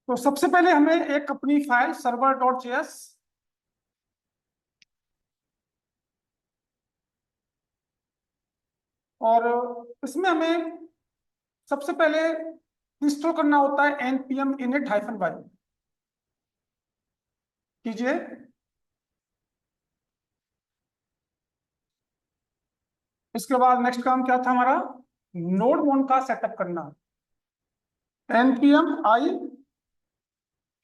तो सबसे पहले हमें एक अपनी फाइल सर्वर डॉट जेएस और इसमें हमें सबसे पहले इंस्टॉल करना होता है npm init -y। कीजिए। इसके बाद नेक्स्ट काम क्या था हमारा, नोड मोन का सेटअप करना। npm i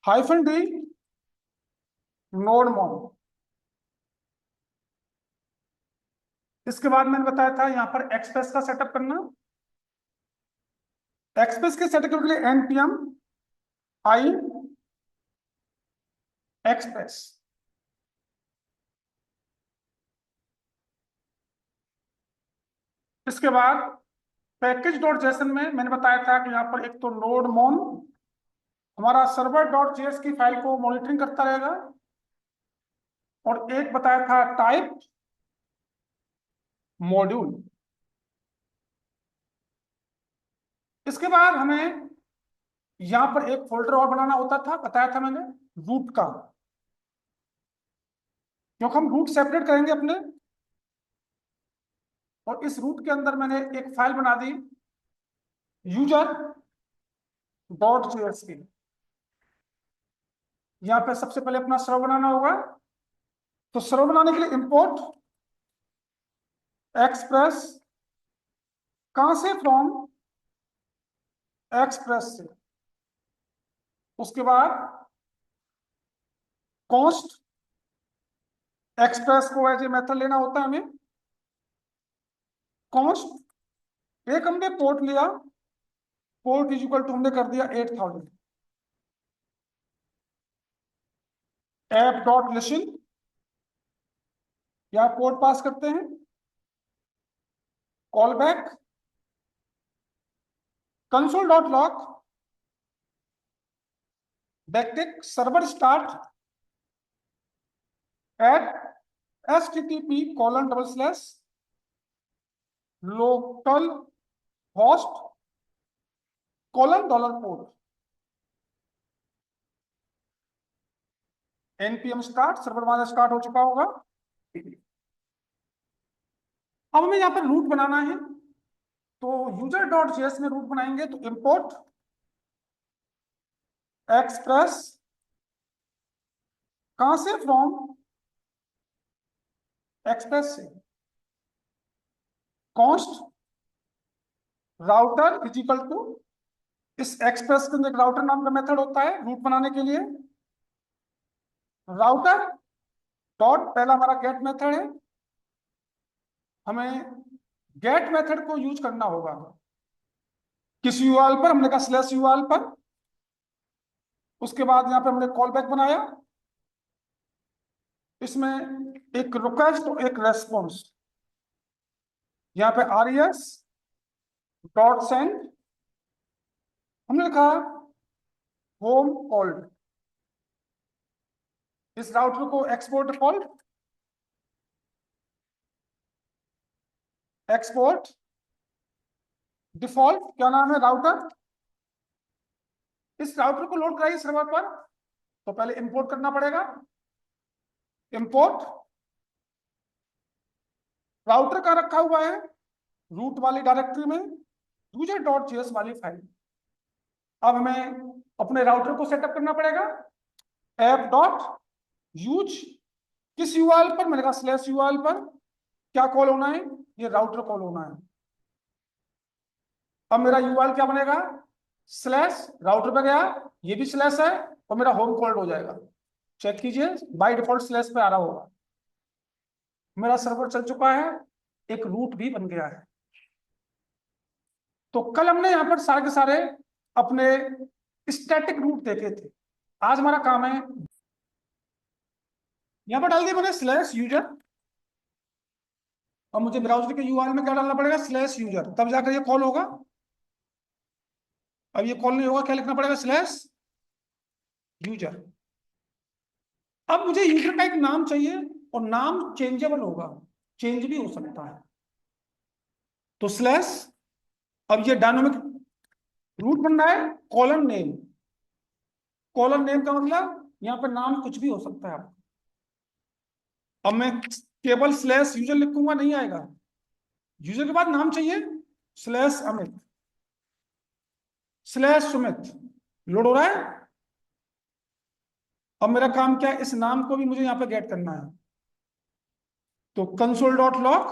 -d नोड मोन। इसके बाद मैंने बताया था यहाँ पर एक्सप्रेस का सेटअप करना। एक्सप्रेस के सेटअप के लिए npm i एक्सप्रेस। इसके बाद पैकेज डॉट जेसन में मैंने बताया था कि यहाँ पर एक तो नोड मोन हमारा सर्वर डॉट जेएस की फाइल को मॉनिटरिंग करता रहेगा, और एक बताया था टाइप मॉड्यूल। इसके बाद हमें यहां पर एक फोल्डर और बनाना होता था, बताया था मैंने, रूट का, क्योंकि हम रूट सेपरेट करेंगे अपने। और इस रूट के अंदर मैंने एक फाइल बना दी यूजर डॉट जेएस की। यहां पे सबसे पहले अपना सर्वर बनाना होगा। तो सर्वर बनाने के लिए इंपोर्ट एक्सप्रेस, कहां से, फ्रॉम एक्सप्रेस से। उसके बाद कॉस्ट, एक्सप्रेस को एज ए मेथड लेना होता है हमें। कॉस्ट एक हमने पोर्ट लिया, पोर्ट इज इक्वल टू हमने कर दिया 8000। ऐप डॉट लिसन, या पोर्ट पास करते हैं। Call back console dot log backtick server start at http:// local host $port. npm start, server हमारा स्टार्ट हो चुका होगा। अब हमें यहाँ पर रूट बनाना है, तो यूजर डॉट जेएस में रूट बनाएंगे तो इंपोर्ट एक्सप्रेस, कहां से, फ्रॉम एक्सप्रेस से। Const router is equal to, इस एक्सप्रेस के अंदर एक राउटर नाम का मेथड होता है रूट बनाने के लिए। राउटर डॉट, पहला हमारा गेट मेथड है, हमें गेट मेथड को यूज करना होगा किस यूआरएल पर, हमने कहा स्लैश यूआरएल पर। उसके बाद यहाँ पे हमने कॉल बैक बनाया, इसमें एक रिक्वेस्ट और एक रेस्पॉन्स। यहाँ पे res डॉट सेंड, हमने लिखा होम कॉल्ड। इस राउटर को एक्सपोर्ट कॉल्ड, एक्सपोर्ट डिफॉल्ट, क्या नाम है, राउटर। इस राउटर को लोड कराइए सर्वर पर, तो पहले इंपोर्ट करना पड़ेगा। इंपोर्ट राउटर का रखा हुआ है रूट वाली डायरेक्टरी में, यूजर डॉट जेएस वाली फाइल। अब हमें अपने राउटर को सेटअप करना पड़ेगा। ऐप डॉट यूज, किस यूआरएल पर, मैंने कहा स्लैश यूआरएल पर। क्या कॉल होना है, ये राउटर कॉल होना है। अब मेरा यूआरएल क्या बनेगा, स्लैश राउटर पे गया, ये भी स्लैश है, और मेरा होम कॉल्ड हो जाएगा। चेक कीजिए, बाय डिफॉल्ट स्लैश पे आ रहा होगा। मेरा सर्वर चल चुका है, एक रूट भी बन गया है। तो कल हमने यहाँ पर सारे के सारे अपने स्टैटिक रूट देखे थे। आज हमारा काम है, यहाँ पर डाल दिया मैंने स्लैश यूजर, और मुझे ब्राउजर के यूआरएल में क्या डालना पड़ेगा, स्लैश यूजर, तब जाकर ये कॉल होगा। अब ये कॉल नहीं होगा, क्या लिखना पड़ेगा, स्लैश यूजर। अब मुझे यूजर का एक नाम चाहिए, और नाम चेंजेबल होगा, चेंज भी हो सकता है। तो स्लैश, अब ये डायनामिक रूट बन रहा है, कॉलम नेम, कॉलम नेम का मतलब यहाँ पे नाम कुछ भी हो सकता है आपका। अब मैं केवल स्लैश यूजर लिखूंगा नहीं आएगा, यूजर के बाद नाम चाहिए, slash Amit, slash Sumit, load हो रहा है। अब मेरा काम क्या है, इस नाम को भी मुझे यहाँ पे गेट करना है, तो कंसोल डॉट लॉग,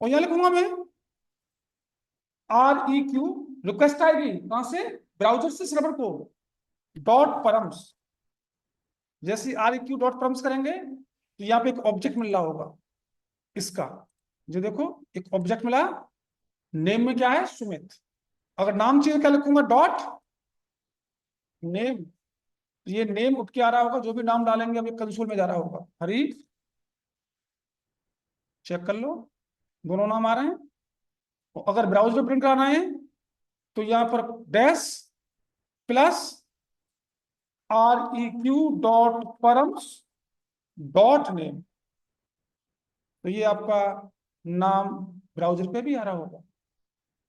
और यहां लिखूंगा मैं REQ, रिक्वेस्ट आएगी कहां से, ब्राउजर से सर्वर को, डॉट परम्स। जैसे REQ डॉट परम्स करेंगे तो यहाँ पे एक ऑब्जेक्ट मिल रहा होगा इसका, जो देखो एक ऑब्जेक्ट मिला, नेम में क्या है, सुमित। अगर नाम चाहिए क्या लिखूंगा, डॉट नेम, ये नेम उठ के आ रहा होगा, जो भी नाम डालेंगे अब ये कंसोल में जा रहा होगा, हरी, चेक कर लो, दोनों नाम आ रहे हैं। और अगर ब्राउजर पे प्रिंट कराना है तो यहाँ पर dash plus REQ dot params dot name, तो ये आपका नाम ब्राउजर पे भी आ रहा होगा।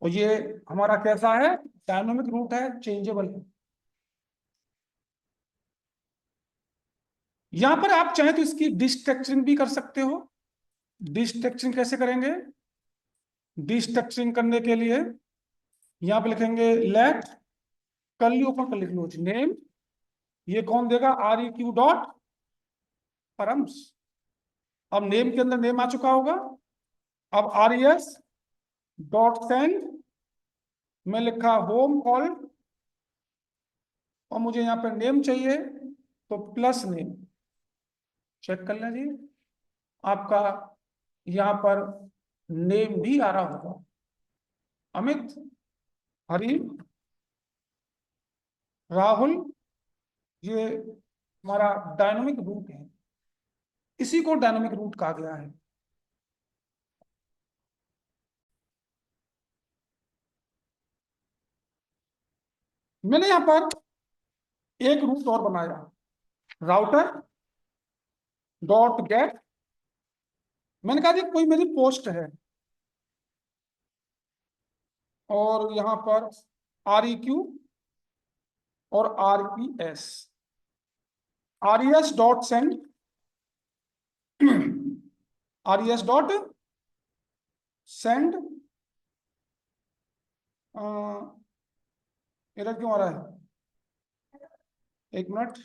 और ये हमारा कैसा है, डायनामिक रूट है, चेंजेबल है। यहां पर आप चाहें तो इसकी डिस्ट्रक्चरिंग भी कर सकते हो। डिस्ट्रक्चरिंग कैसे करेंगे, डिस्ट्रक्चरिंग करने के लिए यहां पे लिखेंगे लेट, कर्ली ओपन कर लिख लो नेम, ये कौन देगा, REQ डॉट परम्स। अब नेम के अंदर नेम आ चुका होगा। अब RES डॉट सेंड में लिखा होम कॉल, और मुझे यहाँ पर नेम चाहिए तो प्लस नेम, चेक कर लें जी, आपका यहाँ पर नेम भी आ रहा होगा, अमित, हरी, राहुल। ये हमारा डायनामिक रूट है, इसी को डायनामिक रूट कहा गया है। मैंने यहां पर एक रूट और बनाया, राउटर डॉट गेट, मैंने कहा जी कोई मेरी पोस्ट है, और यहां पर REQ और RES, RES dot send, RES dot send, error क्यों आ रहा है, एक मिनट,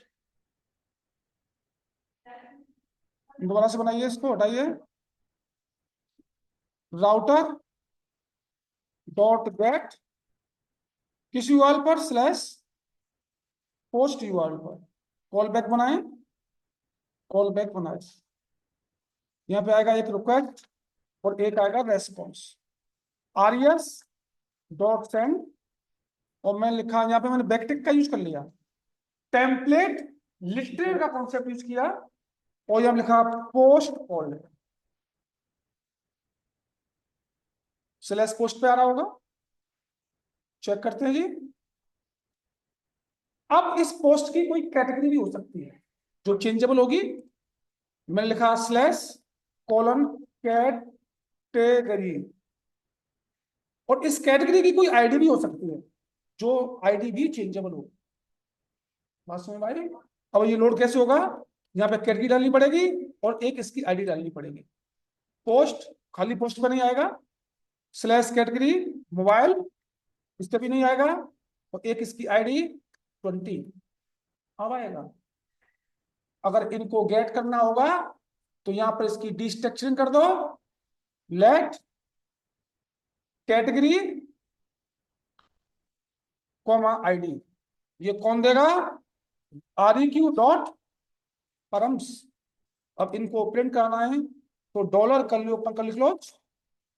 दोबारा से बनाइए, इसको हटाइए, राउटर डॉट गेट किस यूआरएल पर, स्लैश पोस्ट यूआरएल पर, कॉल बैक बनाए, कॉल बैक बनाए, यहाँ पे आएगा एक रिक्वेस्ट और एक आएगा रेस्पॉन्स, RES डॉट सेंड, और मैं लिखा यहाँ पे, मैंने बैकटिक का यूज कर लिया, टेम्पलेट लिस्टेड का कॉन्सेप्ट यूज किया, और यहाँ लिखा पोस्ट कॉल, स्लैश पोस्ट पे आ रहा होगा, चेक करते हैं जी। अब इस पोस्ट की कोई कैटेगरी भी हो सकती है जो चेंजेबल होगी, मैंने लिखा स्लैश कॉलन कैटेगरी, और इस कैटेगरी की कोई आईडी भी हो सकती है जो आईडी भी चेंजेबल हो, बात समझ में आई। अब ये लोड कैसे होगा, यहाँ पे कैटेगरी डालनी पड़ेगी और एक इसकी आईडी डालनी पड़ेगी, पोस्ट खाली पोस्ट पर नहीं आएगा, स्लैश कैटेगरी मोबाइल इस पर भी नहीं आएगा, और एक इसकी आईडी 20 अब आएगा। अगर इनको गेट करना होगा तो यहां पर इसकी डिस्ट्रक्चरिंग कर दो, लेट कैटेगरी कॉमा आईडी, ये कौन देगा, REQ डॉट परम्स। अब इनको प्रिंट करना है तो डॉलर कर लो, कर लिख लो,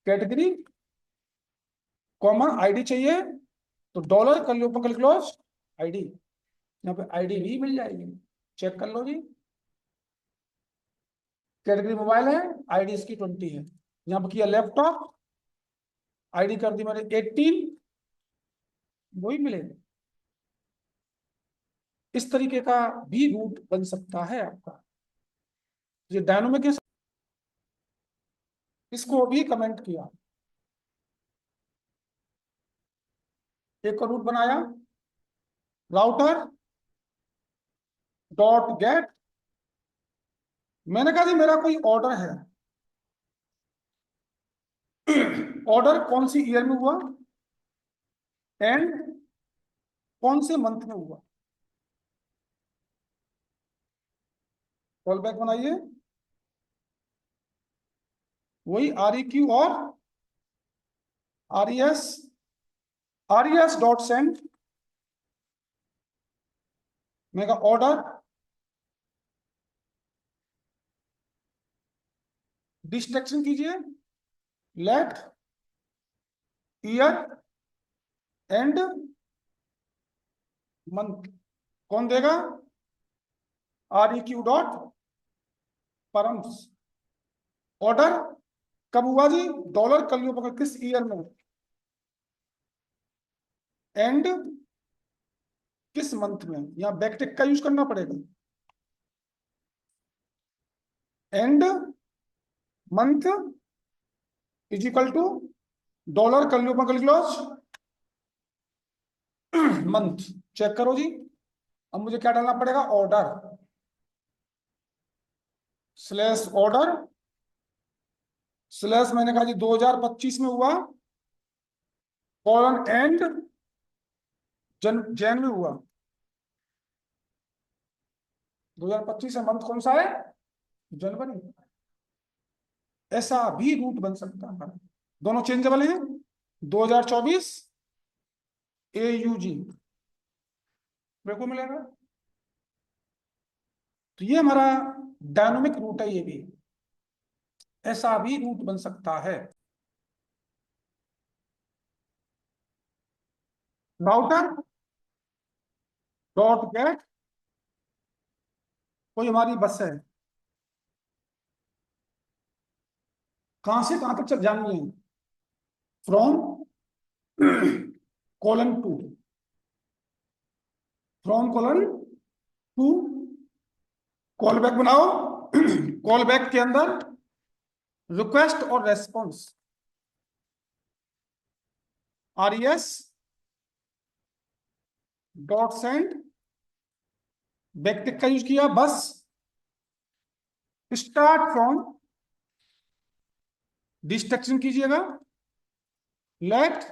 कैटेगरी कॉमा आईडी चाहिए, तो डॉलर कर लो, कर लिख लो आईडी, यहाँ पे आईडी भी मिल जाएगी, चेक कर लो जी। कैटेगरी मोबाइल है, आईडी इसकी 20 है, यहाँ पर किया लैपटॉप, आईडी कर दी मैंने 18, वही मिलेगा। इस तरीके का भी रूट बन सकता है आपका, ये डायनामिक है। इसको भी कमेंट किया, एक और रूट बनाया, राउटर डॉट गेट, मैंने कहा जी मेरा कोई ऑर्डर है, ऑर्डर कौन सी ईयर में हुआ एंड कौन से मंथ में हुआ। कॉल बैक बनाइए, वही आर ई क्यू और are E S dot send, mega order destruction कीजिए, लेट ईयर एंड मंथ, कौन देगा, R E Q dot params. Order कब हुआ जी, डॉलर कलियों किस ईयर में, एंड किस मंथ में, यहां बैकटिक का यूज करना पड़ेगा, and month is equal to dollar curly close month. Check करो जी, अब मुझे क्या डालना पड़ेगा, ऑर्डर स्लैश ऑर्डर स्लैश, मैंने कहा जी 2025 में हुआ, कॉलन एंड जैन में हुआ, 2025 में मंथ कौन सा है, जनवरी। ऐसा भी रूट बन सकता है, दोनों चेंजेबल हैं, 2024 AUG बिल्कुल मिलेगा। तो ये हमारा डायनामिक रूट है, ये भी ऐसा भी रूट बन सकता है। राउटर डॉट गेट, कोई हमारी बस है, कहां से कहां तक चल जानी है, from colon to, from colon to, call back बनाओ, कॉल बैक के अंदर रिक्वेस्ट और response, R E S dot send, backtick का यूज किया, बस स्टार्ट फ्रॉम डिस्ट्रक्शन कीजिएगा, लेट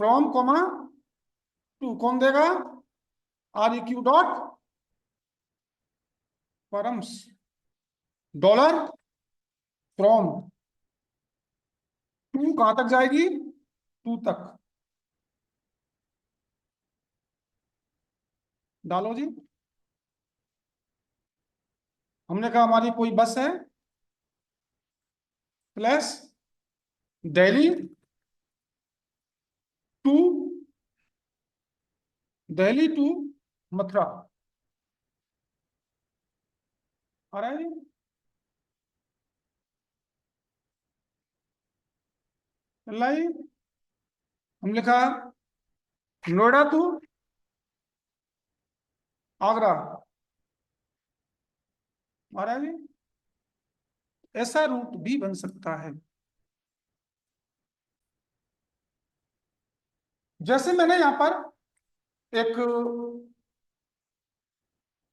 फ्रॉम कॉमा टू, कौन देगा, R E Q dot params, dollar from to कहां तक जाएगी, टू तक, डालो जी। हमने कहा हमारी कोई बस है, plus Delhi to, Delhi to Mathura, आ रहा है जी। लाई हम लिखा नोएडा टू आगरा, आ रहा है जी। ऐसा रूट भी बन सकता है। जैसे मैंने यहां पर एक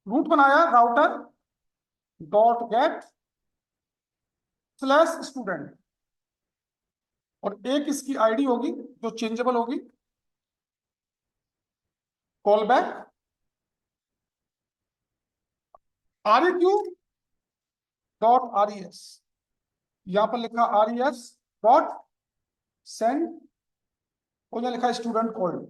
रूट बनाया, router dot gate slash student, और एक इसकी आईडी होगी जो चेंजेबल होगी, call back are E Q dot are E S, यहां पर लिखा are E S dot send, और यहां लिखा स्टूडेंट कॉल्ड।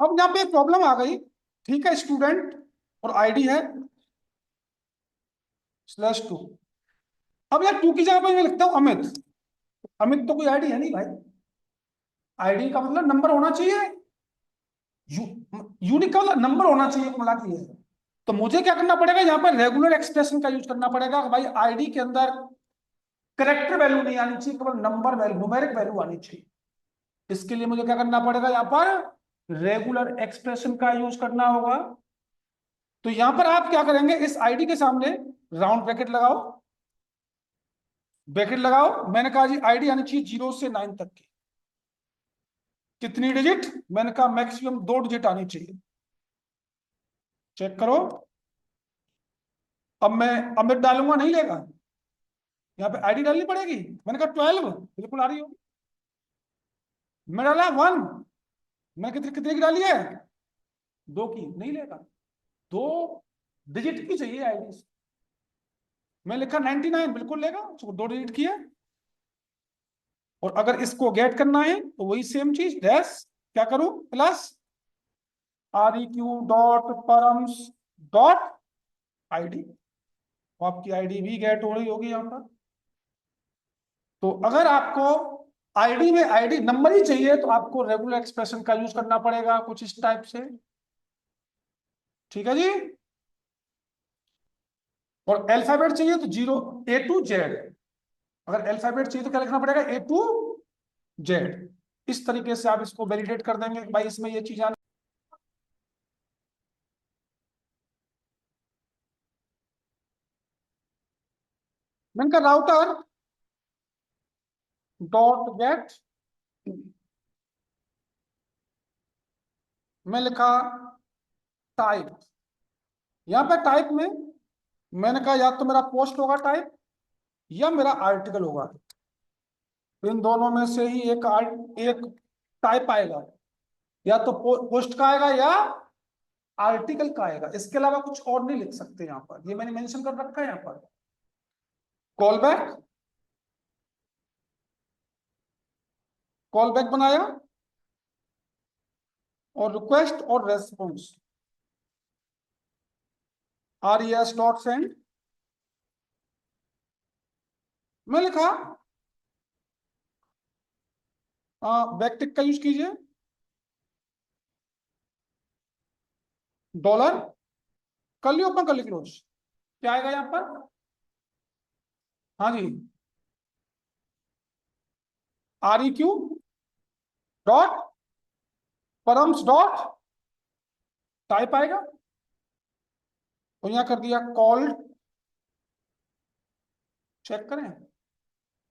अब यहाँ पे एक प्रॉब्लम आ गई, ठीक है, स्टूडेंट और आईडी है स्लैश टू, अब यार टू की जगह पर मैं लिखता हूं अमित, अमित तो कोई आईडी है नहीं भाई, आईडी का मतलब नंबर होना चाहिए, यू, यूनिक का मतलब नंबर होना चाहिए, मिला के है। तो मुझे क्या करना पड़ेगा, यहाँ पर रेगुलर एक्सप्रेशन का यूज करना पड़ेगा कि भाई आईडी के अंदर करेक्टर वैल्यू नहीं आनी चाहिए, केवल नंबर वैल्यू, न्यूमेरिक वैल्यू आनी चाहिए। इसके लिए मुझे क्या करना पड़ेगा, यहाँ पर रेगुलर एक्सप्रेशन का यूज करना होगा, तो यहां पर आप क्या करेंगे, इस आईडी के सामने राउंड ब्रैकेट लगाओ, ब्रैकेट लगाओ। मैंने कहा जी आईडी आनी चाहिए 0 से 9 तक की। कितनी डिजिट? मैंने कहा मैक्सिमम 2 डिजिट आनी चाहिए। चेक करो। अब मैं अमित डालूंगा, नहीं लेगा। यहाँ पे आईडी डालनी पड़ेगी। मैंने कहा 12, बिल्कुल आ रही होगी। मैं डाला 1, मैं कितने कितने की डाली है? 2 की, नहीं लेगा। 2 डिजिट की चाहिए आईडी। मैं लिखा 99, बिल्कुल लेगा, उसको 2 डिजिट की है। और अगर इसको गेट करना है तो वही सेम चीज, डैश क्या करूं, plus REQ dot params dot ID. आपकी आईडी भी गेट हो रही होगी यहां पर। तो अगर आपको आईडी में आईडी नंबर ही चाहिए तो आपको रेगुलर एक्सप्रेशन का यूज करना पड़ेगा कुछ इस टाइप से। ठीक है जी। और अल्फाबेट चाहिए तो 0 A to Z। अगर अल्फाबेट चाहिए तो क्या लिखना पड़ेगा, A to Z। इस तरीके से आप इसको वैलिडेट कर देंगे कि भाई इसमें ये चीज आनी। मैंने कहा राउटर डॉट गेट, मैं लिखा टाइप। यहां पर टाइप में मैंने कहा या तो मेरा पोस्ट होगा टाइप, या मेरा आर्टिकल होगा। इन दोनों में से ही एक टाइप आएगा। या तो पोस्ट का आएगा या आर्टिकल का आएगा। इसके अलावा कुछ और नहीं लिख सकते यहां पर, ये मैंने मेंशन कर रखा है यहां पर। कॉल बैक, कॉल बैक बनाया, और रिक्वेस्ट और रेस्पॉन्स, RES डॉट सेंड। मैं लिखा बैकटिक का यूज कीजिए, dollar curly open curly close. क्या आएगा यहां पर? हाँ जी, REQ dot params dot type आएगा। और यहां कर दिया कॉल्ड। चेक करें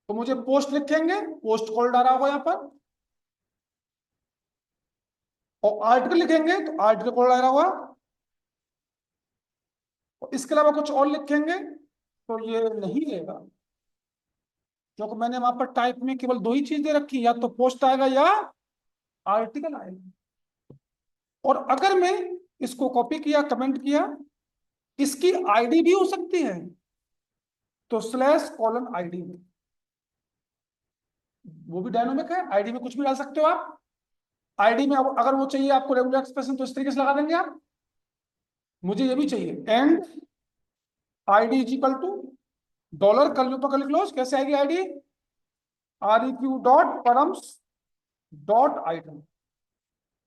तो मुझे पोस्ट लिखेंगे, पोस्ट कॉल्ड आ रहा होगा यहां पर। और आर्टिकल लिखेंगे तो आर्टिकल कॉल्ड आ रहा होगा। और इसके अलावा कुछ और लिखेंगे तो ये नहीं लेगा, क्योंकि मैंने वहां पर टाइप में केवल 2 ही चीज दे रखी, या तो पोस्ट आएगा या आर्टिकल आएगा। और अगर मैं इसको कॉपी किया, कमेंट किया, इसकी आईडी भी हो सकती है, तो /:ID, वो भी डायनामिक है। आईडी में कुछ भी डाल सकते हो आप। आईडी में अगर वो चाहिए आपको रेगुलर एक्सप्रेशन तो इस तरीके से लगा देंगे आप। मुझे ये भी चाहिए, and ID is equal to dollar curly close. कैसे आएगी ID? REQ dot params dot item.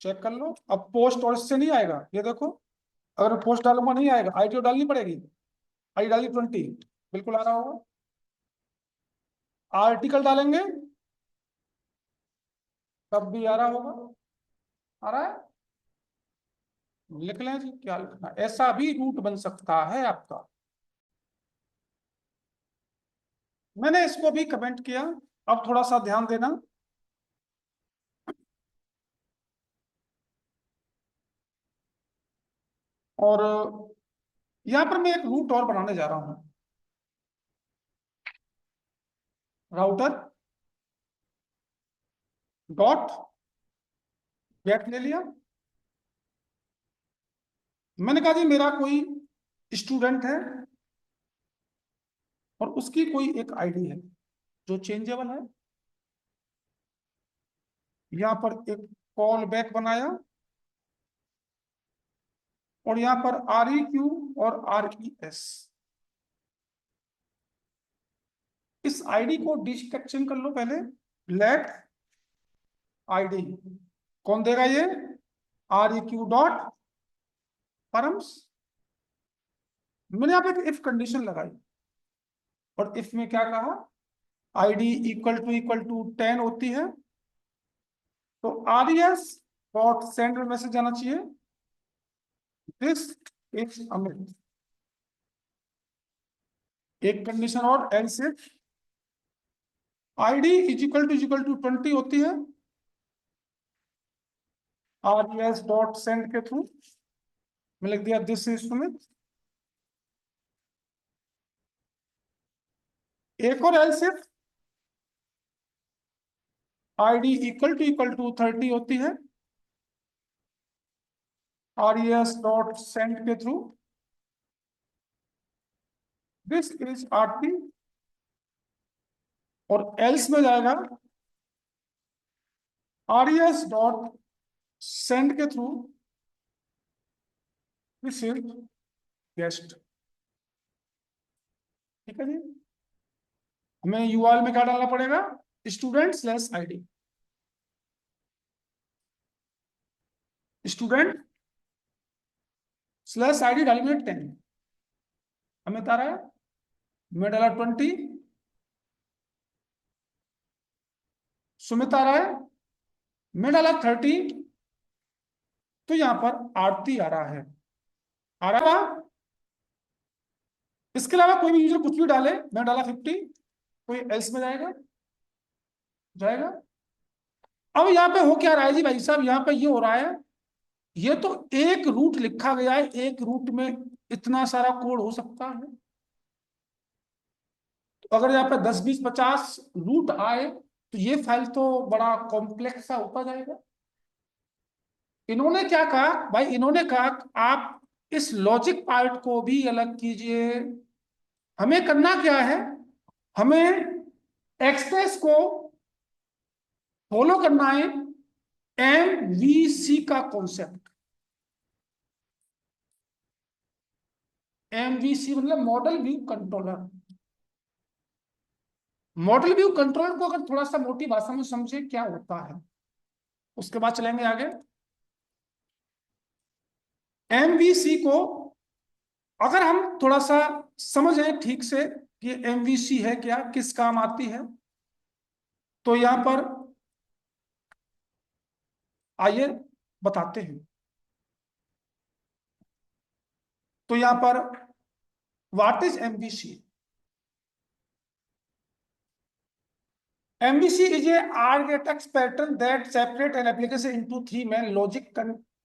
Check कर लो। अब पोस्ट और इससे नहीं आएगा, ये देखो। अगर मैं पोस्ट डालूंगा नहीं आएगा, आईडी डालनी पड़ेगी। आईडी डाली 20, बिल्कुल आ रहा होगा। आर्टिकल डालेंगे तब भी आ रहा होगा। आ रहा है? लिख लें जी, क्या लिखना है? ऐसा भी रूट बन सकता है आपका। मैंने इसको भी कमेंट किया। अब थोड़ा सा ध्यान देना। और यहां पर मैं एक रूट और बनाने जा रहा हूं। राउटर डॉट गेट ले लिया। मैंने कहा जी मेरा कोई स्टूडेंट है और उसकी कोई एक आईडी है जो चेंजेबल है। यहां पर एक कॉल बैक बनाया, और यहां पर REQ और RES। इस आईडी को डिस्ट्रक्शन कर लो पहले। लेट आईडी कौन देगा ये? REQ dot params. मैंने यहाँ पे एक इफ कंडीशन लगाई, और इफ में क्या कहा, आईडी इक्वल टू 10 होती है तो RES डॉट सेंड मैसेज जाना चाहिए, दिस इज अमित। एक कंडीशन और, else if ID is equal to 20 होती है res डॉट सेंड के थ्रू, मैं लिख दिया दिस इज सुमित। एक और else if ID equal to 30 होती है res डॉट सेंड के थ्रू, दिस इज आरती। और एल्स में जाएगा res डॉट सेंड के थ्रू, दिस इज गेस्ट। ठीक है जी। हमें यूआरएल में क्या डालना पड़ेगा, student slash ID, student slash ID डालेंगे 10। हमें बता रहा है, मैं डाला 20, सुमित आ रहा है, मैं डाला 30, तो यहां पर आरती आ रहा है, आ रहा है। इसके अलावा कोई भी यूजर कुछ भी डाले, मैं डाला 50, कोई एल्स में जाएगा, जाएगा। अब यहाँ पे हो क्या रहा है जी भाई साहब, यहाँ पे ये हो रहा है, ये तो एक रूट लिखा गया है, एक रूट में इतना सारा कोड हो सकता है। तो अगर यहाँ पे 10 20 50 रूट आए तो ये फाइल तो बड़ा कॉम्प्लेक्स सा होता जाएगा। इन्होंने क्या कहा भाई, इन्होंने कहा आप इस लॉजिक पार्ट को भी अलग कीजिए। हमें करना क्या है, हमें एक्सप्रेस को फॉलो करना है एमवीसी का कॉन्सेप्ट। एमवीसी मतलब model view controller. Model view controller को अगर थोड़ा सा मोटी भाषा में समझे क्या होता है, उसके बाद चलेंगे आगे। एमवीसी को अगर हम थोड़ा सा समझें ठीक से कि एमवीसी है क्या, किस काम आती है, तो यहां पर आइए बताते हैं। तो यहां पर what is MVC? MVC is a architect's pattern that separate an application into three main logic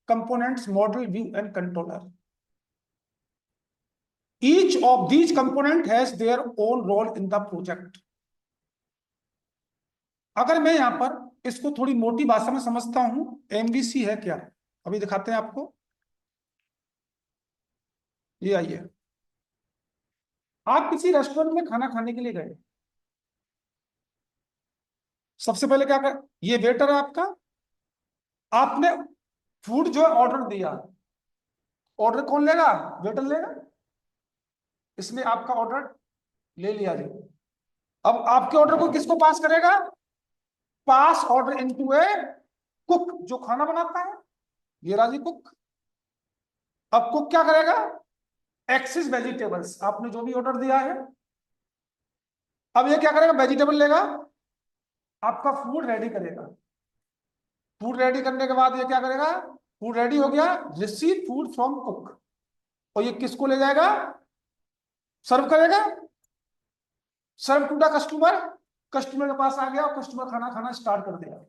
components: model, view, and controller. Each of these components has their own role in the project. अगर मैं यहां पर इसको थोड़ी मोटी भाषा में समझता हूं, MVC है क्या, अभी दिखाते हैं आपको। ये आइए, आप किसी रेस्टोरेंट में खाना खाने के लिए गए, सबसे पहले क्या कर, ये वेटर है आपका, आपने फूड जो ऑर्डर दिया, ऑर्डर कौन लेगा, वेटर लेगा। इसने आपका ऑर्डर ले लिया जी। अब आपके ऑर्डर को किसको पास करेगा, पास ऑर्डर इनटू ए कुक जो खाना बनाता है, ये राजी कुक। अब कुक क्या करेगा, एक्सिस वेजिटेबल्स, आपने जो भी ऑर्डर दिया है, अब ये क्या करेगा, वेजिटेबल लेगा, आपका फूड रेडी करेगा। फूड रेडी करने के बाद ये क्या करेगा, फूड रेडी हो गया, रिसीव फूड फ्रॉम कुक, और ये किसको ले जाएगा, सर्व करेगा, सर्व टू द कस्टमर, कस्टमर के पास आ गया और कस्टमर खाना खाना स्टार्ट कर दिया।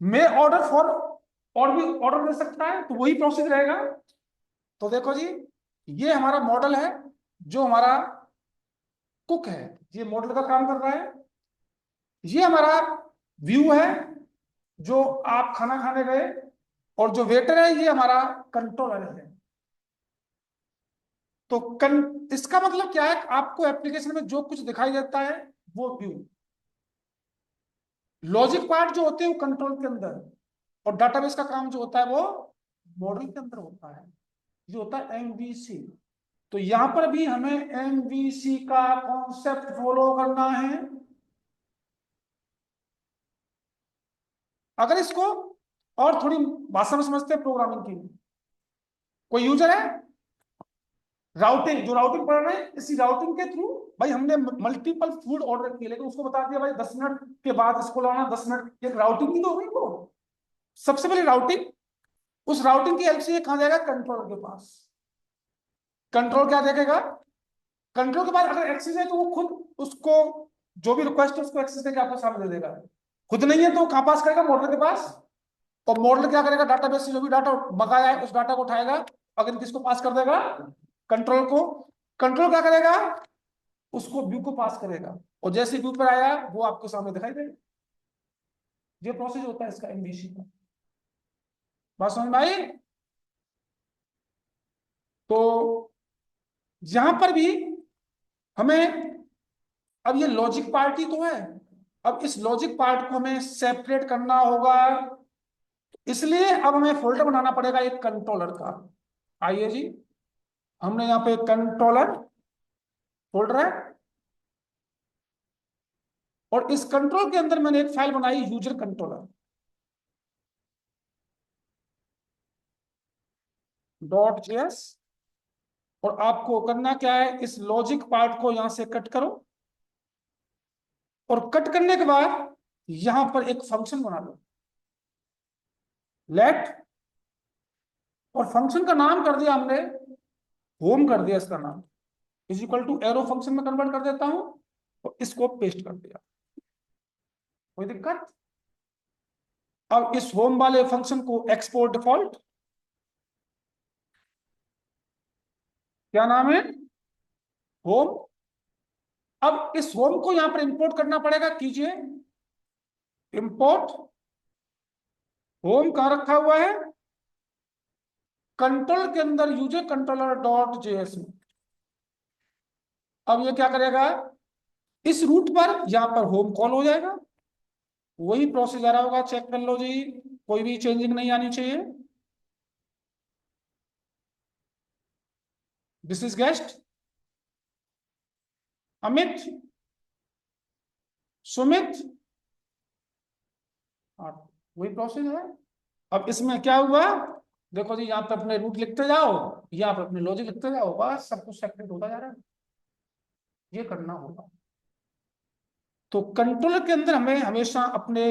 मैं ऑर्डर फॉर और भी ऑर्डर दे सकता है, तो वही प्रोसेस रहेगा। तो देखो जी, ये हमारा मॉडल है जो हमारा कुक है, ये मॉडल का काम कर रहा है। ये हमारा व्यू है जो आप खाना खाने गए, और जो वेटर है ये हमारा कंट्रोलर है। तो इसका मतलब क्या है, आपको एप्लीकेशन में जो कुछ दिखाई देता है वो व्यू, लॉजिक पार्ट जो होते हैं वो कंट्रोल के अंदर, और डाटाबेस का काम जो होता है वो मॉडल के अंदर होता है, जो होता है एमवीसी। तो यहां पर भी हमें एमवीसी का कॉन्सेप्ट फॉलो करना है। अगर इसको और थोड़ी भाषा में समझते हैं प्रोग्रामिंग की, कोई यूजर है, राउटिंग, जो राउटिंग पढ़ रहे हैं, इसी राउटिंग के थ्रू भाई हमने मल्टीपल फूड ऑर्डर किए, लेकिन उसको बता दिया भाई 10 मिनट के बाद इसको लाना, 10 मिनट, एक राउटिंग ही तो हुई वो। सबसे पहले राउटिंग, उस राउटिंग की हेल्प से ये कहां जाएगा, कंट्रोलर के पास। कंट्रोल क्या देखेगा, कंट्रोल के पास अगर एक्सेस है तो वो खुद उसको जो भी रिक्वेस्ट है उसको एक्सेस करके आपको सामने दे देगा। खुद नहीं है तो कहां पास करेगा, मॉडल के पास। और मॉडल क्या करेगा, डाटाबेस से जो भी डाटा मंगाया है उस डाटा को उठाएगा, अगर किसको पास कर देगा, कंट्रोल को। कंट्रोल क्या करेगा, उसको व्यू को पास करेगा, और जैसे व्यू पर आया वो आपको सामने दिखाई देगा। ये प्रोसेस होता है इसका एमबीसी का। बात समझ में आई? तो यहां पर भी हमें, अब ये लॉजिक पार्ट ही तो है, अब इस लॉजिक पार्ट को हमें सेपरेट करना होगा, इसलिए अब हमें फोल्डर बनाना पड़ेगा एक कंट्रोलर का। आइए जी, हमने यहाँ पे कंट्रोलर फोल्डर है, और इस कंट्रोल के अंदर मैंने एक फाइल बनाई यूजर कंट्रोलर .js। और आपको करना क्या है, इस लॉजिक पार्ट को यहां से कट करो, और कट करने के बाद यहां पर एक फंक्शन बना लो, लेट, और फंक्शन का नाम कर दिया हमने होम, कर दिया इसका नाम, is equal to arrow function में कन्वर्ट कर देता हूं, और इसको पेस्ट कर दिया। कोई दिक्कत? अब इस होम वाले फंक्शन को एक्सपोर्ट डिफॉल्ट, क्या नाम है, होम। अब इस होम को यहां पर इंपोर्ट करना पड़ेगा, कीजिए इंपोर्ट। होम कहां रखा हुआ है, कंट्रोल के अंदर यूजर कंट्रोलर .js में। अब ये क्या करेगा, इस रूट पर यहां पर होम कॉल हो जाएगा, वही प्रोसेस आ रहा होगा, चेक कर लो जी, कोई भी चेंजिंग नहीं आनी चाहिए। This is guest Amit, Sumit, हाँ, वही प्रोसेस है। अब इसमें क्या हुआ, देखो जी, यहाँ पे अपने रूट लिखते जाओ, यहाँ पे अपने लॉजिक लिखते जाओ, बस सब कुछ सेपरेट होता जा रहा है। ये करना होगा। तो कंट्रोलर के अंदर हमें हमेशा अपने